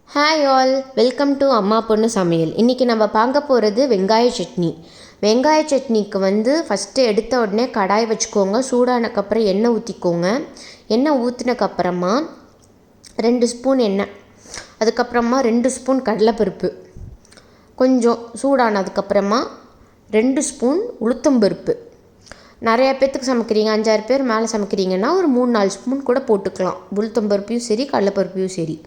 Hi all, welcome to அம்மா பொண்ணு சமையல். இன்றைக்கி நம்ம பார்க்க போகிறது வெங்காய சட்னி. வெங்காய சட்னிக்கு ஃபஸ்ட்டு எடுத்த உடனே கடாய் வச்சுக்கோங்க. சூடானக்கப்புறம் எண்ணெய் ஊற்றிக்கோங்க. எண்ணெய் ஊற்றினக்கப்புறமா 2 ஸ்பூன் எண்ணெய், அதுக்கப்புறமா 2 ஸ்பூன் கடலைப்பருப்பு, கொஞ்சம் சூடானதுக்கப்புறமா 2 ஸ்பூன் உளுத்தம்பருப்பு. நிறையா பேர்த்துக்கு சமைக்கிறீங்க, 5-6 பேர் மேலே சமைக்கிறீங்கன்னா ஒரு 3-4 ஸ்பூன் கூட போட்டுக்கலாம். உளுத்தம்பருப்பையும் சரி கடலைப்பருப்பையும் சரி.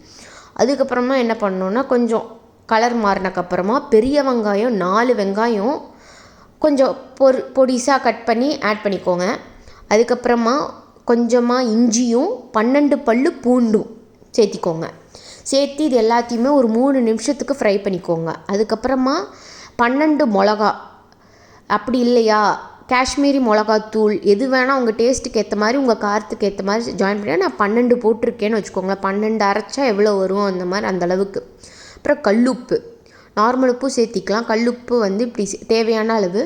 அதுக்கப்புறமா என்ன பண்ணணுன்னா, கொஞ்சம் கலர் மாறினக்கப்புறமா பெரிய வெங்காயம் 4 வெங்காயம் கொஞ்சம் பொடிசாக கட் பண்ணி ஆட் பண்ணிக்கோங்க. அதுக்கப்புறமா கொஞ்சமாக இஞ்சியும் 12 பல்லு பூண்டும் சேர்த்திக்கோங்க. சேர்த்து இது எல்லாத்தையுமே ஒரு 3 நிமிஷத்துக்கு ஃப்ரை பண்ணிக்கோங்க. அதுக்கப்புறமா 12 மிளகா, அப்படி இல்லையா காஷ்மீரி மிளகாத்தூள், எது வேணால் உங்கள் டேஸ்ட்டுக்கு ஏற்ற மாதிரி, உங்கள் காரத்துக்கு ஏற்ற மாதிரி ஜாயின் பண்ணி, நான் 12 போட்டிருக்கேன்னு வச்சுக்கோங்களேன். 12 அரைச்சா எவ்வளோ வரும் அந்த மாதிரி, அந்த அளவுக்கு. அப்புறம் கல்லுப்பு, நார்மல் உப்பு சேர்த்திக்கலாம். கல்லுப்பு இப்படி தேவையான அளவு.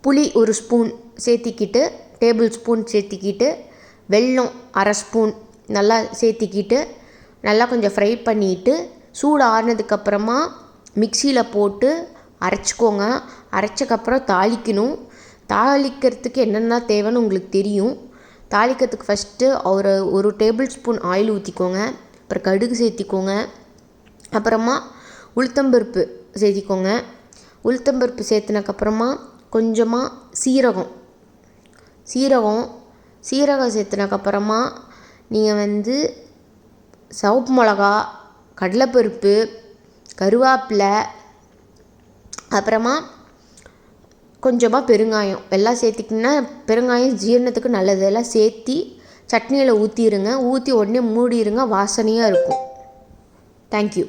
புளி 1 ஸ்பூன் சேர்த்திக்கிட்டு, டேபிள் ஸ்பூன் சேர்த்திக்கிட்டு, வெல்லம் 1/2 ஸ்பூன் நல்லா சேர்த்திக்கிட்டு, நல்லா கொஞ்சம் ஃப்ரை பண்ணிவிட்டு, சூடு ஆறுனதுக்கப்புறமா மிக்சியில் போட்டு அரைச்சிக்கோங்க. அரைச்சக்கப்புறம் தாளிக்கணும். தாளிக்கிறதுக்கு என்னென்ன தேவைன்னு உங்களுக்கு தெரியும். தாளிக்கிறதுக்கு ஃபஸ்ட்டு ஒரு டேபிள் ஸ்பூன் ஆயில் ஊற்றிக்கோங்க. அப்புறம் கடுகு சேர்த்திக்கோங்க. அப்புறமா உளுத்தம்பருப்பு சேர்த்திக்கோங்க. உளுத்தம்பருப்பு சேர்த்துனக்கப்புறமா கொஞ்சமாக சீரகம் சேர்த்துனக்கப்புறமா நீங்கள் சிவப்பு மிளகா, கடலைப்பருப்பு, கருவேப்பிலை, அப்புறமா கொஞ்சமாக பெருங்காயம் எல்லாம் சேர்த்திக்கிங்கன்னா, பெருங்காயம் ஜீரணத்துக்கு நல்லது. எல்லாம் சேர்த்தி சட்னியில் ஊற்றிடுங்க. ஊற்றி உடனே மூடிடுங்க, வாசனையாக இருக்கும். தேங்க்யூ.